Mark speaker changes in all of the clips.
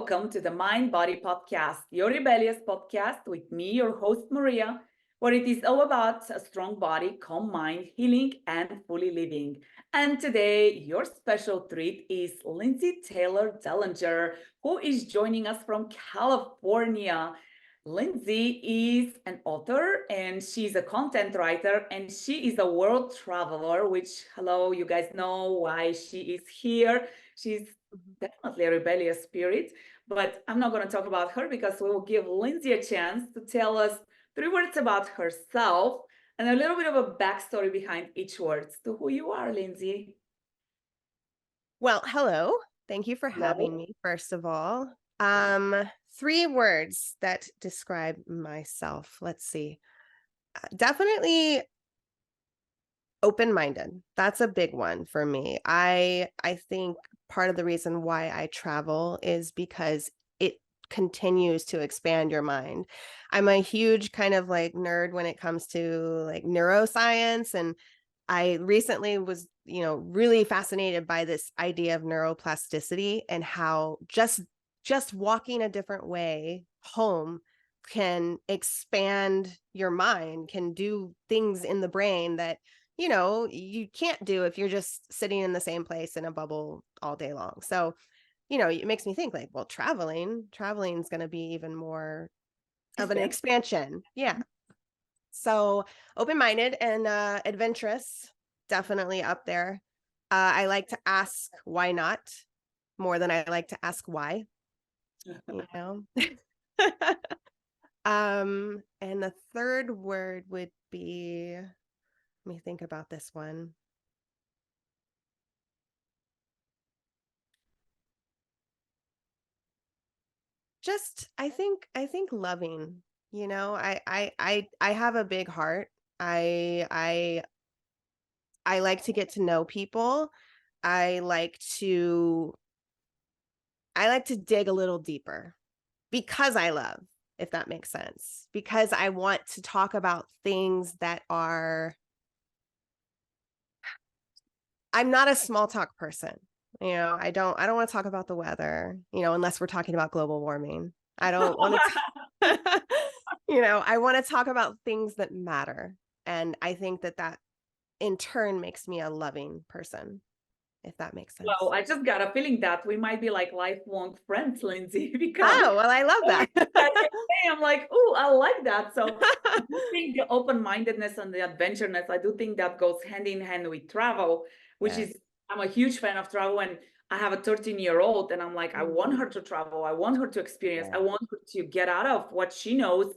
Speaker 1: welcome to the Mind Body Podcast, your rebellious podcast with me, your host, Maria, where it is all about a strong body, calm mind, healing, and fully living. And today, your special treat is Lindsay Taylor Dellinger, who is joining us from California. Lindsay is an author and she's a content writer and she is a world traveler, which, hello, you guys know why she is here. She's definitely a rebellious spirit, but I'm not going to talk about her because we will give Lindsay a chance to tell us 3 words about herself and a little bit of a backstory behind each word to who you are, Lindsay.
Speaker 2: Well, hello. Thank you for having me, first of all. 3 words that describe myself. Let's see. Definitely open-minded. That's a big one for me. I think part of the reason why I travel is because it continues to expand your mind. I'm a huge kind of like nerd when it comes to like neuroscience, and I recently was, really fascinated by this idea of neuroplasticity and how just walking a different way home can expand your mind, can do things in the brain that you can't do if you're just sitting in the same place in a bubble all day long. So, it makes me think like, well, traveling is going to be even more of an expansion. Yeah. So open-minded and adventurous, definitely up there. I like to ask why not more than I like to ask why, and the third word would be, let me think about this one. Just, I think loving, I have a big heart. I like to get to know people. I like to dig a little deeper because I love, if that makes sense, because I want to talk about things that are, I'm not a small talk person. I don't want to talk about the weather, unless we're talking about global warming. I don't want to, I want to talk about things that matter. And I think that in turn makes me a loving person, if that makes sense.
Speaker 1: Well, I just got a feeling that we might be like lifelong friends, Lindsay, because
Speaker 2: I love that.
Speaker 1: I'm like, oh, I like that. So I do think the open-mindedness and the adventurous, I do think that goes hand in hand with travel, which is, I'm a huge fan of travel, and I have a 13-year-old and I'm like, I want her to travel. I want her to experience. I want her to get out of what she knows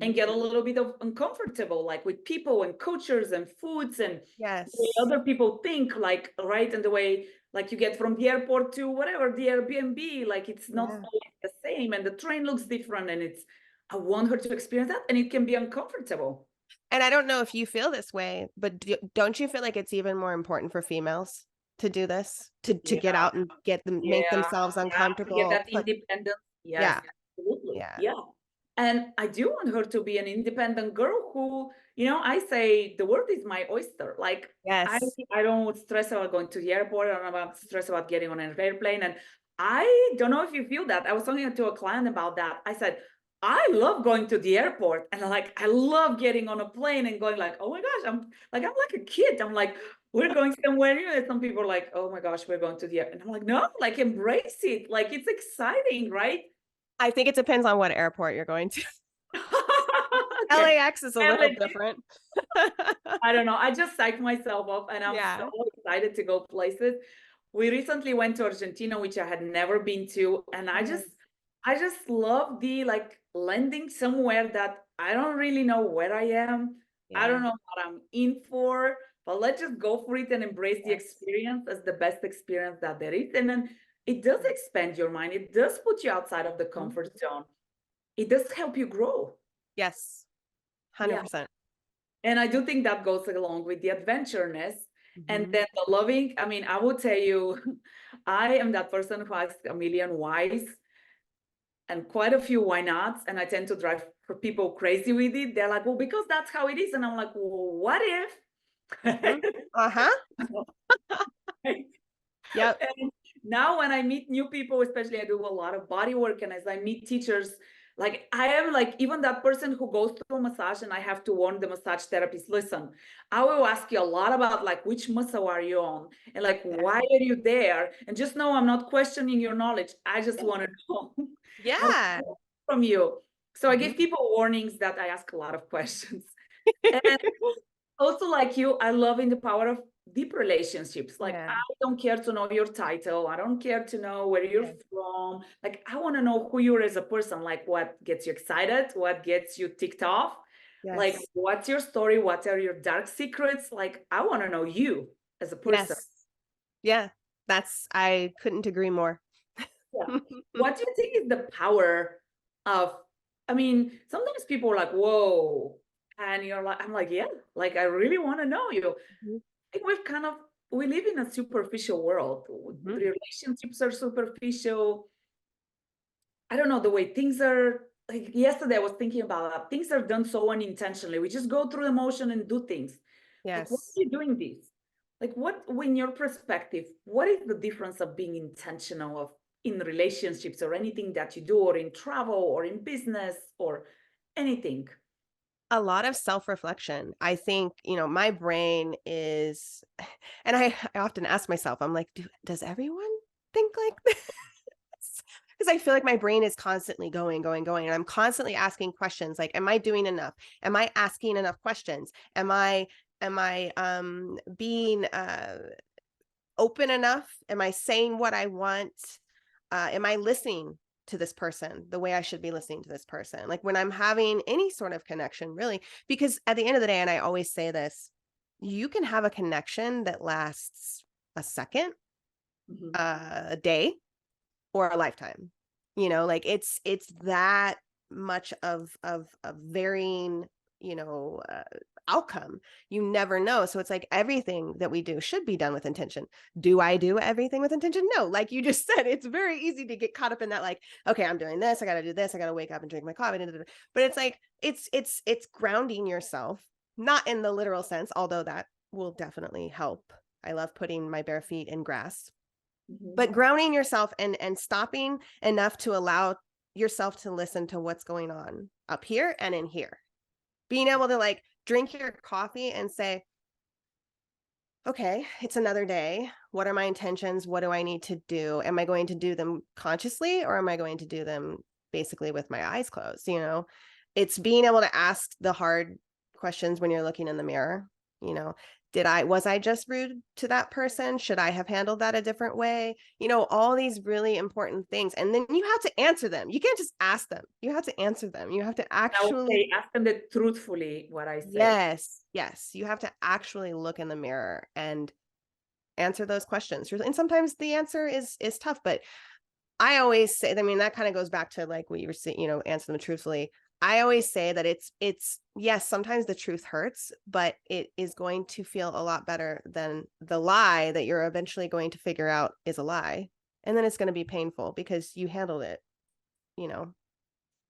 Speaker 1: and get a little bit of uncomfortable, like with people and cultures and foods and the way other people think, like, right? And the way, like, you get from the airport to whatever, the Airbnb, like it's not always the same and the train looks different, and I want her to experience that, and it can be uncomfortable.
Speaker 2: And I don't know if you feel this way, but don't you feel like it's even more important for females to do this, to get out and make themselves uncomfortable?
Speaker 1: Get that independence. Yes, absolutely. Yeah. And I do want her to be an independent girl who, I say the world is my oyster. Like, I don't stress about going to the airport. I don't stress about getting on an airplane. And I don't know if you feel that. I was talking to a client about that. I said, I love going to the airport, and I love getting on a plane and going like, oh my gosh, I'm like a kid. I'm like, we're going somewhere new. And some people are like, oh my gosh, we're going to the airport. And I'm like, no, like embrace it. Like, it's exciting, right?
Speaker 2: I think it depends on what airport you're going to. LAX is a little different.
Speaker 1: I don't know. I just psyched myself up and I'm so excited to go places. We recently went to Argentina, which I had never been to. And I just love the like landing somewhere that I don't really know where I am. I don't know what I'm in for, but let's just go for it and embrace the experience as the best experience that there is. And then it does expand your mind. It does put you outside of the comfort zone. It does help you grow.
Speaker 2: Yes, 100%.
Speaker 1: And I do think that goes along with the adventureness. And then the loving. I mean, I will tell you, I am that person who has a million whys and quite a few why nots. And I tend to drive for people crazy with it. They're like, well, because that's how it is. And I'm like, well, what if?
Speaker 2: Yep.
Speaker 1: And now when I meet new people, especially I do a lot of body work, and as I meet teachers, like I am like even that person who goes through a massage and I have to warn the massage therapist, listen, I will ask you a lot about like which muscle are you on and like why
Speaker 2: Yeah.
Speaker 1: are you there? And just know I'm not questioning your knowledge. I just want to know more
Speaker 2: Yeah.
Speaker 1: from you. So I give
Speaker 2: Mhm.
Speaker 1: people warnings that I ask a lot of questions. And also like you, I love in the power of deep relationships. Like
Speaker 2: Yeah.
Speaker 1: I don't care to know your title, I don't care to know where you're
Speaker 2: Yeah.
Speaker 1: from. Like I want to know who you are as a person, like what gets you excited, what gets you ticked off, like
Speaker 2: Yes.
Speaker 1: what's your story, what are your dark secrets. Like I want to know you as a person.
Speaker 2: Yes. Yeah. I couldn't agree more.
Speaker 1: Yeah. What do you think is the power of, I mean, sometimes people are like, whoa, and you're like, I'm like, yeah, like I really want to know you.
Speaker 2: Mhm.
Speaker 1: Think we've kind of, we live in a superficial world.
Speaker 2: Mhm.
Speaker 1: Relationships are superficial. I don't know the way things are. Like yesterday, I was thinking about that. Things are done so unintentionally. We just go through emotion and do things. Like, why
Speaker 2: Yes.
Speaker 1: are you doing this? Like, what, in your perspective, what is the difference of being intentional of in relationships or anything that you do, or in travel, or in business, or anything?
Speaker 2: A lot of self-reflection. I think, my brain is and I often ask myself, I'm like, does everyone think like this? Because I feel like my brain is constantly going, going, going. And I'm constantly asking questions like, am I doing enough? Am I asking enough questions? Am I being open enough? Am I saying what I want? Am I listening to this person the way I should be listening to this person? Like when I'm having any sort of connection, really, because at the end of the day, and I always say this, you can have a connection that lasts a second,
Speaker 1: Mhm.
Speaker 2: a day, or a lifetime. Like it's that much of varying, you know, uh, outcome. You never know. So it's like everything that we do should be done with intention. Do I do everything with intention? No. Like you just said, it's very easy to get caught up in that. Like, okay, I'm doing this. I got to do this. I got to wake up and drink my coffee. Da, da, da. But it's like it's grounding yourself, not in the literal sense, although that will definitely help. I love putting my bare feet in grass,
Speaker 1: Mhm.
Speaker 2: but grounding yourself and stopping enough to allow yourself to listen to what's going on up here and in here. Being able to like drink your coffee and say, okay, it's another day. What are my intentions? What do I need to do? Am I going to do them consciously or am I going to do them basically with my eyes closed? It's being able to ask the hard questions when you're looking in the mirror. You know, was I just rude to that person? Should I have handled that a different way? All these really important things. And then you have to answer them. You can't just ask them. You have to answer them. You have to
Speaker 1: I will
Speaker 2: actually.
Speaker 1: say, ask them that truthfully what I say.
Speaker 2: Yes, yes. You have to actually look in the mirror and answer those questions. And sometimes the answer is tough, but I always say, I mean, that kind of goes back to like what you were saying, answer them truthfully. I always say that it's yes, sometimes the truth hurts, but it is going to feel a lot better than the lie that you're eventually going to figure out is a lie. And then it's going to be painful because you handled it, you know,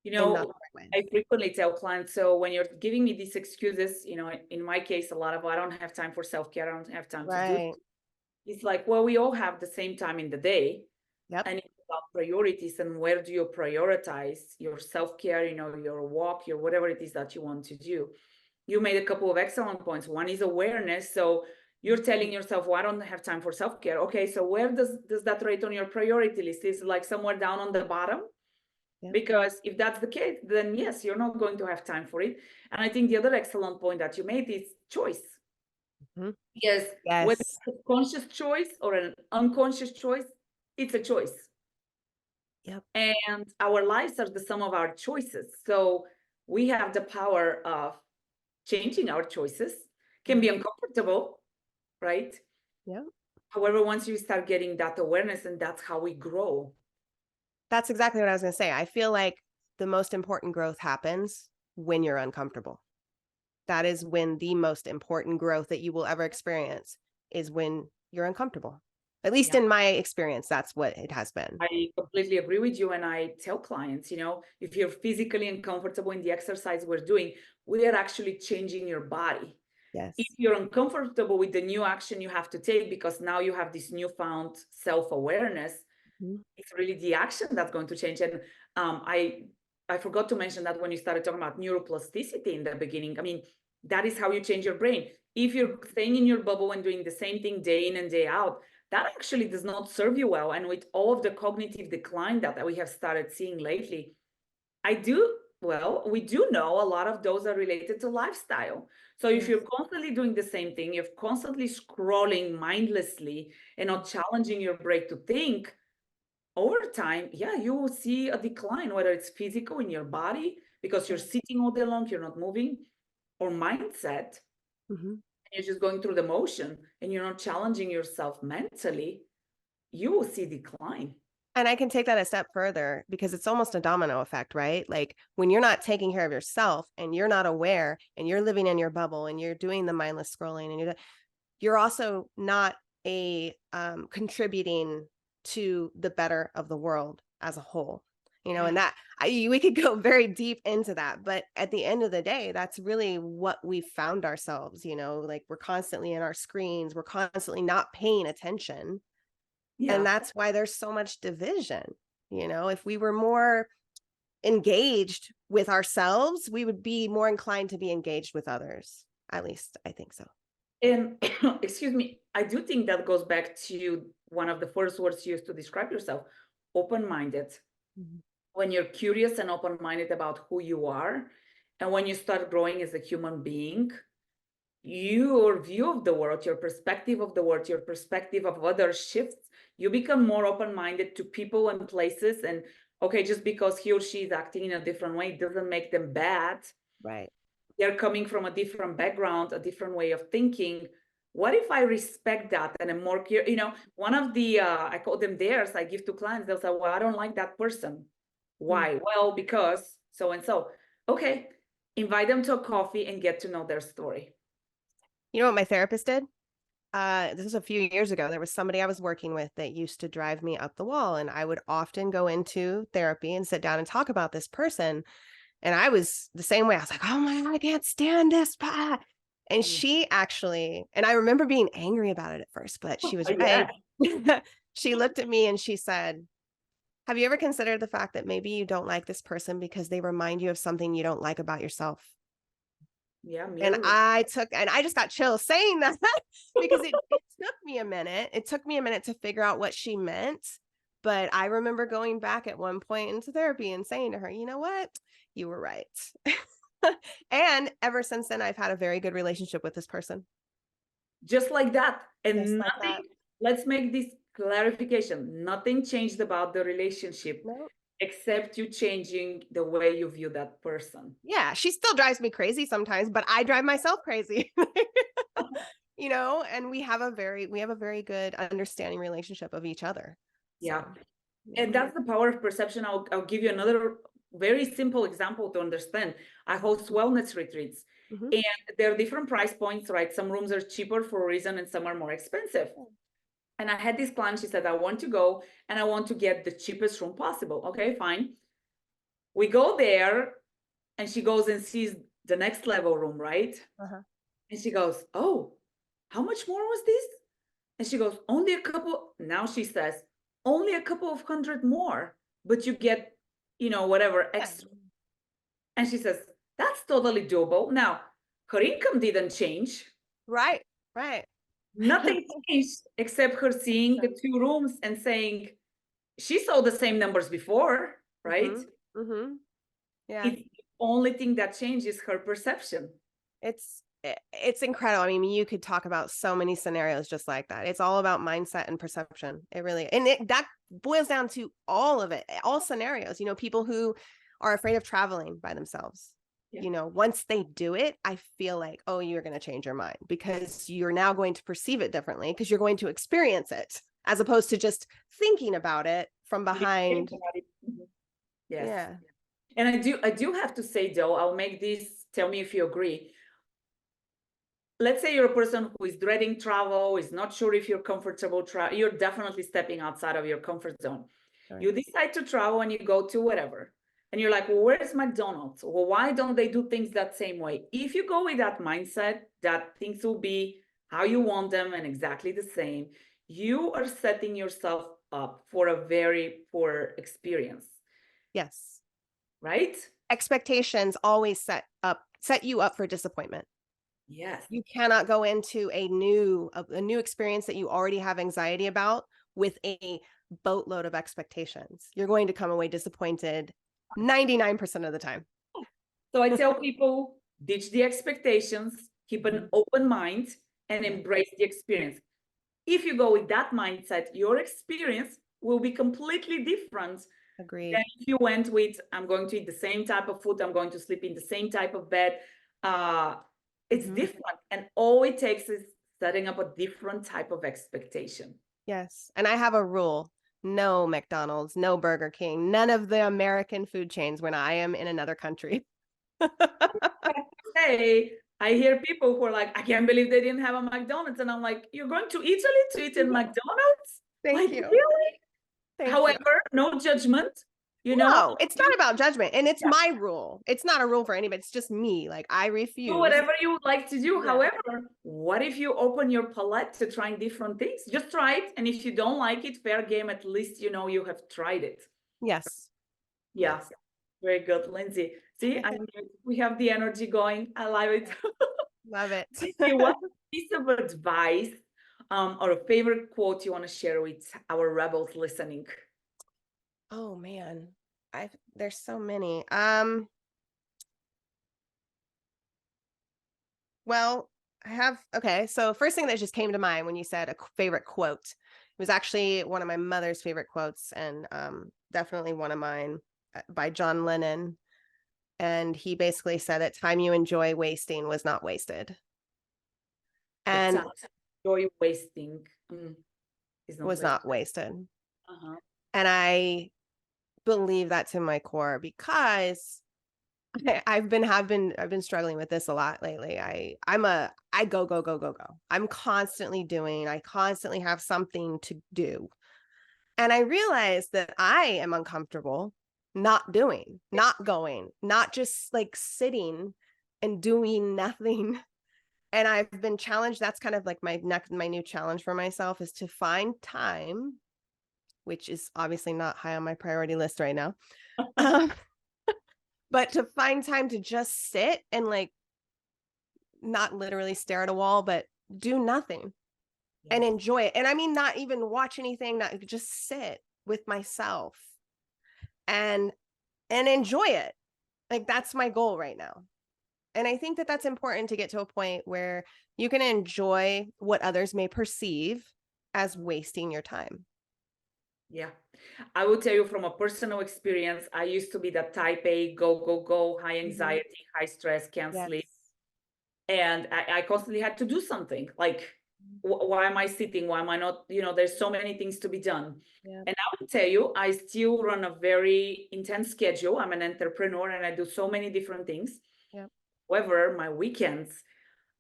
Speaker 1: You
Speaker 2: in not
Speaker 1: know,
Speaker 2: the right way.
Speaker 1: I frequently tell clients, so when you're giving me these excuses, in my case, a lot of, I don't have time for self-care, I don't have time to do.
Speaker 2: Right.
Speaker 1: It's like, well, we all have the same time in the day,
Speaker 2: Yep.
Speaker 1: and it's about priorities and where do you prioritize your self-care, your walk, your whatever it is that you want to do. You made a couple of excellent points. One is awareness. So you're telling yourself, well, I don't have time for self-care. Okay, so where does that rate on your priority list? Is it like somewhere down on the bottom?
Speaker 2: Yep.
Speaker 1: Because if that's the case, then yes, you're not going to have time for it. And I think the other excellent point that you made is choice.
Speaker 2: Mhm.
Speaker 1: Yes, whether
Speaker 2: Yes.
Speaker 1: it's a conscious choice or an unconscious choice, it's a choice.
Speaker 2: Yep.
Speaker 1: And our lives are the sum of our choices. So we have the power of changing our choices. Can be
Speaker 2: Mhm.
Speaker 1: uncomfortable, right?
Speaker 2: Yep.
Speaker 1: However, once you start getting that awareness, and that's how we grow.
Speaker 2: That's exactly what I was going to say. I feel like the most important growth happens when you're uncomfortable. That is when the most important growth that you will ever experience is when you're uncomfortable. At least
Speaker 1: Yeah.
Speaker 2: in my experience, that's what it has been.
Speaker 1: I completely agree with you. And I tell clients, if you're physically uncomfortable in the exercise we're doing, we are actually changing your body.
Speaker 2: Yes.
Speaker 1: If you're uncomfortable with the new action you have to take because now you have this newfound self-awareness,
Speaker 2: Mhm.
Speaker 1: it's really the action that's going to change. And I forgot to mention that when you started talking about neuroplasticity in the beginning. I mean, that is how you change your brain. If you're staying in your bubble and doing the same thing day in and day out, that actually does not serve you well. And with all of the cognitive decline that we have started seeing lately, we do know a lot of those are related to lifestyle. So if
Speaker 2: Yes.
Speaker 1: you're constantly doing the same thing, you're constantly scrolling mindlessly and not challenging your brain to think, over time, yeah, you will see a decline, whether it's physical in your body because you're sitting all day long, you're not moving, or mindset,
Speaker 2: Mhm.
Speaker 1: you're just going through the motion and you're not challenging yourself mentally, you will see decline.
Speaker 2: And I can take that a step further because it's almost a domino effect, right? Like when you're not taking care of yourself and you're not aware and you're living in your bubble and you're doing the mindless scrolling and you're also not a contributing to the better of the world as a whole. And that we could go very deep into that, but at the end of the day, that's really what we found ourselves. Like we're constantly in our screens, we're constantly not paying attention. And
Speaker 1: Yeah.
Speaker 2: that's why there's so much division. If we were more engaged with ourselves, we would be more inclined to be engaged with others. At least I think so.
Speaker 1: And excuse me, I do think that goes back to one of the first words used to describe yourself, open-minded.
Speaker 2: Mhm.
Speaker 1: When you're curious and open-minded about who you are, and when you start growing as a human being, your view of the world, your perspective of the world, your perspective of others shifts. You become more open-minded to people and places. And okay, just because he or she is acting in a different way doesn't make them bad.
Speaker 2: Right.
Speaker 1: They're coming from a different background, a different way of thinking. What if I respect that and I'm more curious? One of the I call them dares I give to clients. They'll say, "Well, I don't like that person.
Speaker 2: Mm.
Speaker 1: Why?" Well, because so and so. Okay, invite them to a coffee and get to know their story.
Speaker 2: You know what my therapist did? This was a few years ago. There was somebody I was working with that used to drive me up the wall, and I would often go into therapy and sit down and talk about this person. And I was the same way. I was like, "Oh my God, I can't stand this." And she actually, and I remember being angry about it at first, but she was
Speaker 1: Yeah.
Speaker 2: right. She looked at me and she said, "Have you ever considered the fact that maybe you don't like this person because they remind you of something you don't like about yourself?"
Speaker 1: Yeah,
Speaker 2: And
Speaker 1: mirror.
Speaker 2: I just got chills saying that because it took me a minute. It took me a minute to figure out what she meant. But I remember going back at one point into therapy and saying to her, "You know what? You were right." And ever since then, I've had a very good relationship with this person.
Speaker 1: Just like that.
Speaker 2: Just
Speaker 1: And
Speaker 2: like that.
Speaker 1: nothing, let's make this clarification. Nothing changed about the relationship
Speaker 2: No.
Speaker 1: except you changing the way you view that person.
Speaker 2: Yeah, she still drives me crazy sometimes, but I drive myself crazy. And we have a very good understanding relationship of each other.
Speaker 1: Yeah.
Speaker 2: So, yeah.
Speaker 1: And that's the power of perception. I'll give you another very simple example to understand. I host wellness retreats
Speaker 2: Mhm.
Speaker 1: and there are different price points, right? Some rooms are cheaper for a reason and some are more expensive. And I had this client, she said, "I want to go and I want to get the cheapest room possible." Okay, fine. We go there and she goes and sees the next level room, right?
Speaker 2: Uh-huh.
Speaker 1: And she goes, "Oh, how much more was this?" And she goes, "Only a couple." Now she says, "Only a couple of hundred more, but you get, whatever
Speaker 2: Yeah.
Speaker 1: extra." And she says, "That's totally doable." Now, her income didn't change.
Speaker 2: Right. Right.
Speaker 1: Nothing changed except her seeing the two rooms and saying, she saw the same numbers before, right?
Speaker 2: Mhm. Mhm. Yeah.
Speaker 1: It's the only thing that changes her perception.
Speaker 2: It's incredible. I mean, you could talk about so many scenarios just like that. It's all about mindset and perception. It really, and that boils down to all of it, all scenarios. People who are afraid of traveling by themselves.
Speaker 1: Yeah.
Speaker 2: Once they do it, I feel like, oh, you're going to change your mind because you're now going to perceive it differently because you're going to experience it as opposed to just thinking about it from behind.
Speaker 1: Mhm. Yes.
Speaker 2: Yeah.
Speaker 1: And I do have to say though, I'll make this, tell me if you agree. Let's say you're a person who is dreading travel, is not sure if you're comfortable you're definitely stepping outside of your comfort zone.
Speaker 2: Sure.
Speaker 1: You decide to travel and you go to whatever. and you're like, well, where's McDonald's? Well, why don't they do things that same way? If you go with that mindset that things will be how you want them and exactly the same, you are setting yourself up for a very poor experience.
Speaker 2: Yes.
Speaker 1: Right?
Speaker 2: Expectations always set you up for disappointment.
Speaker 1: Yes.
Speaker 2: You cannot go into a new experience that you already have anxiety about with a boatload of expectations. You're going to come away disappointed 99% of the time.
Speaker 1: So I tell people, ditch the expectations, keep an open mind, and embrace the experience. If you go with that mindset, your experience will be completely different.
Speaker 2: Agreed.
Speaker 1: Than if you went with, I'm going to eat the same type of food, I'm going to sleep in the same type of bed. It's different. And all it takes is setting up a different type of expectation.
Speaker 2: Yes. And I have a rule. No McDonald's, no Burger King, none of the American food chains when I am in another country.
Speaker 1: Hey, I hear people who are like, I can't believe they didn't have a McDonald's. And I'm like, you're going to Italy to eat in McDonald's?
Speaker 2: Thank
Speaker 1: Like,
Speaker 2: you.
Speaker 1: really?
Speaker 2: Thank you.
Speaker 1: However, no judgment. You know,
Speaker 2: No, it's not about judgment. And it's my rule. It's not a rule for anybody. It's just me. Like, I
Speaker 1: do
Speaker 2: refuse.
Speaker 1: whatever you would like to do.
Speaker 2: Yeah.
Speaker 1: However, what if you open your palette to trying different things? Just try it. And if you don't like it, fair game, at least you know you have tried it.
Speaker 2: Yes.
Speaker 1: Yeah.
Speaker 2: Yes.
Speaker 1: Very good, Lindsay. See, we have the energy going. I love it.
Speaker 2: Love it.
Speaker 1: What piece of advice or a favorite quote you want to share with our rebels listening?
Speaker 2: Oh man. There's so many. Well, okay. So first thing that just came to mind when you said a favorite quote, it was actually one of my mother's favorite quotes, and definitely one of mine, by John Lennon. And he basically said that time you enjoy wasting was not wasted. And
Speaker 1: Joy wasting is
Speaker 2: was not wasted.
Speaker 1: Uh-huh.
Speaker 2: And I believe that to my core, because I've been struggling with this a lot lately. I go. I'm constantly doing, I constantly have something to do. And I realized that I am uncomfortable not doing, not going, not just like sitting and doing nothing. And I've been challenged. That's kind of like my new challenge for myself, is to find time, which is obviously not high on my priority list right now. But to find time to just sit and like not literally stare at a wall, but do nothing and enjoy it. And I mean, not even watch anything, not just sit with myself and enjoy it. Like, that's my goal right now. And I think that that's important, to get to a point where you can enjoy what others may perceive as wasting your time.
Speaker 1: Yeah. I will tell you from a personal experience, I used to be that type A, go, high anxiety, high stress, can't sleep. And I constantly had to do something. Like, why am I sitting? Why am I not? There's so many things to be done. And I will tell you, I still run a very intense schedule. I'm an entrepreneur and I do so many different things. However, my weekends,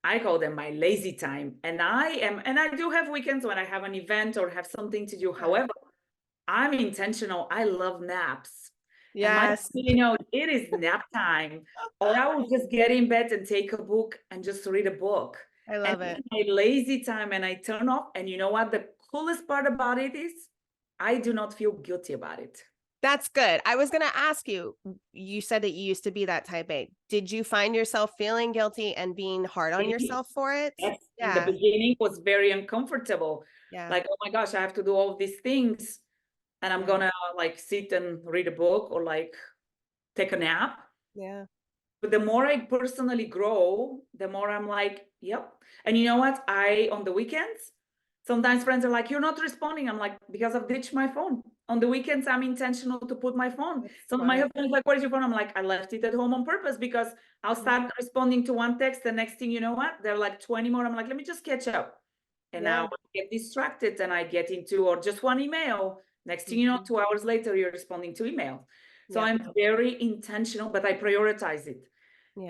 Speaker 1: I call them my lazy time. And I do have weekends when I have an event or have something to do. However, I'm intentional. I love naps.
Speaker 2: Yes.
Speaker 1: It is nap time. Or I will just get in bed and take a book and just read a book.
Speaker 2: I love it.
Speaker 1: My lazy time, and I turn off. And you know what? The coolest part about it is I do not feel guilty about it.
Speaker 2: That's good. I was going to ask you, you said that you used to be that type A. Did you find yourself feeling guilty and being hard on yourself for it?
Speaker 1: Yes. In the beginning was very uncomfortable. Like, oh my gosh, I have to do all these things. And I'm gonna like sit and read a book or like take a nap. But the more I personally grow, the more I'm like, yep. And you know what? On the weekends, sometimes friends are like, you're not responding. I'm like, because I've ditched my phone. On the weekends, I'm intentional to put my phone. So my husband is like, where's your phone? I'm like, I left it at home on purpose, because I'll start responding to one text. The next thing you know what? They're like 20 more. I'm like, let me just catch up. And now I get distracted and I get into, or just one email. Next thing you know, 2 hours later, you're responding to email. So I'm very intentional, but I prioritize it.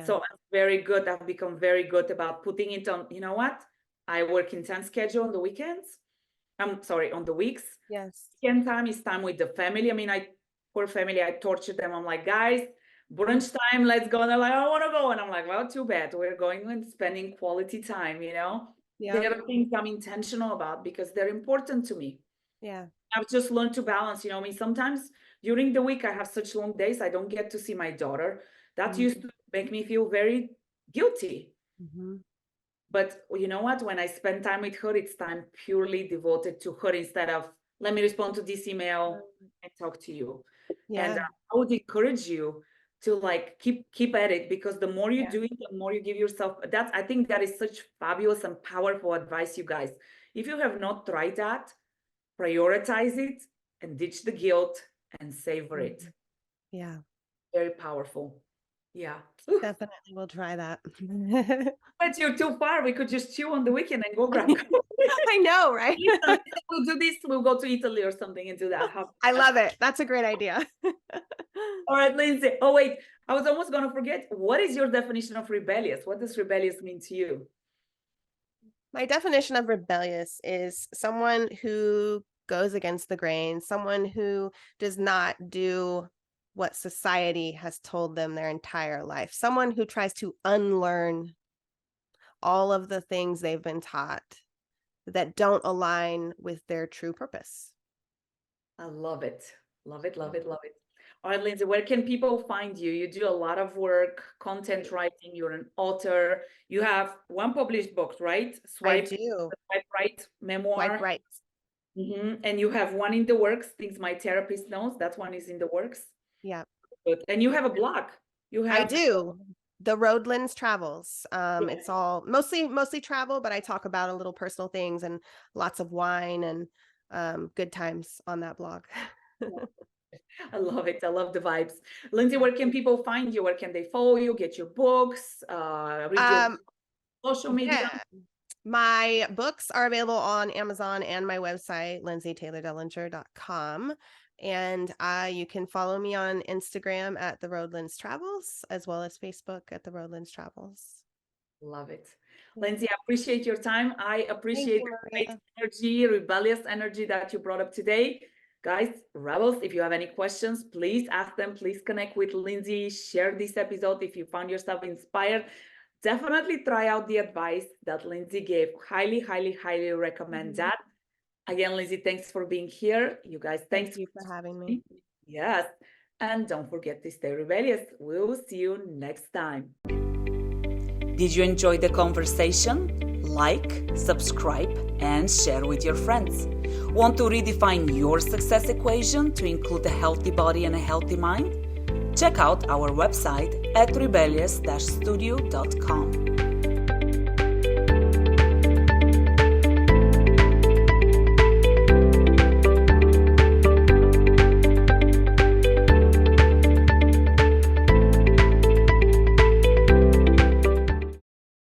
Speaker 1: So I'm very good. I've become very good about putting it on, you know what? I work intense schedule on the weekends. I'm sorry, on the weeks. Weekend time is time with the family. I mean, poor family, I tortured them. I'm like, guys, brunch time, let's go. And they're like, I don't want to go. And I'm like, well, too bad. We're going and spending quality time, you know?
Speaker 2: Yeah.
Speaker 1: There are things I'm intentional about because they're important to me.
Speaker 2: Yeah.
Speaker 1: I've just learned to balance, I mean, sometimes during the week, I have such long days, I don't get to see my daughter. That used to make me feel very guilty. But you know what? When I spend time with her, it's time purely devoted to her instead of, let me respond to this email and talk to you. And
Speaker 2: Yeah.
Speaker 1: I would encourage you to like keep at it, because the more you do it, the more you give yourself. I think that is such fabulous and powerful advice, you guys. If you have not tried that, prioritize it and ditch the guilt and savor it.
Speaker 2: Yeah.
Speaker 1: Very powerful. Yeah.
Speaker 2: Definitely will try that.
Speaker 1: But you're too far. We could just chill on the weekend and go grab coffee.
Speaker 2: I know, right?
Speaker 1: We'll do this. We'll go to Italy or something and do that.
Speaker 2: I love it. That's a great idea.
Speaker 1: All right, Lindsay. Oh, wait. I was almost going to forget. What is your definition of rebellious? What does rebellious mean to you?
Speaker 2: My definition of rebellious is someone who goes against the grain, someone who does not do what society has told them their entire life, someone who tries to unlearn all of the things they've been taught that don't align with their true purpose.
Speaker 1: I love it. Love it, love it, love it. All right, Lindsay, where can people find you? You do a lot of work, content writing. You're an author. You have one published book, right?
Speaker 2: I do.
Speaker 1: Swipe Right memoir.
Speaker 2: Swipe Right.
Speaker 1: And you have one in the works, Things My Therapist Knows. That one is in the works.
Speaker 2: Yeah.
Speaker 1: Good. And you have a blog.
Speaker 2: I do. The Roadlands Travels. It's all mostly travel, but I talk about a little personal things and lots of wine and good times on that blog.
Speaker 1: I love it. I love the vibes. Lindsay, where can people find you? Where can they follow you, get your books, read your social media?
Speaker 2: Yeah. My books are available on Amazon and my website, lindsaytaylordellinger.com. And you can follow me on Instagram at The Roadlands Travels, as well as Facebook at The Roadlands Travels.
Speaker 1: Love it. Lindsay, I appreciate your time. I appreciate the great energy, rebellious energy that you brought up today. Guys, rebels, if you have any questions, please ask them. Please connect with Lindsay. Share this episode if you found yourself inspired. Definitely try out the advice that Lindsay gave. Highly, highly, highly recommend that. Again, Lindsay, thanks for being here. You guys, thank
Speaker 2: you for having me.
Speaker 1: Yes. And don't forget to stay rebellious. We'll see you next time. Did you enjoy the conversation? Like, subscribe, and share with your friends. Want to redefine your success equation to include a healthy body and a healthy mind? Check out our website at rebellious-studio.com.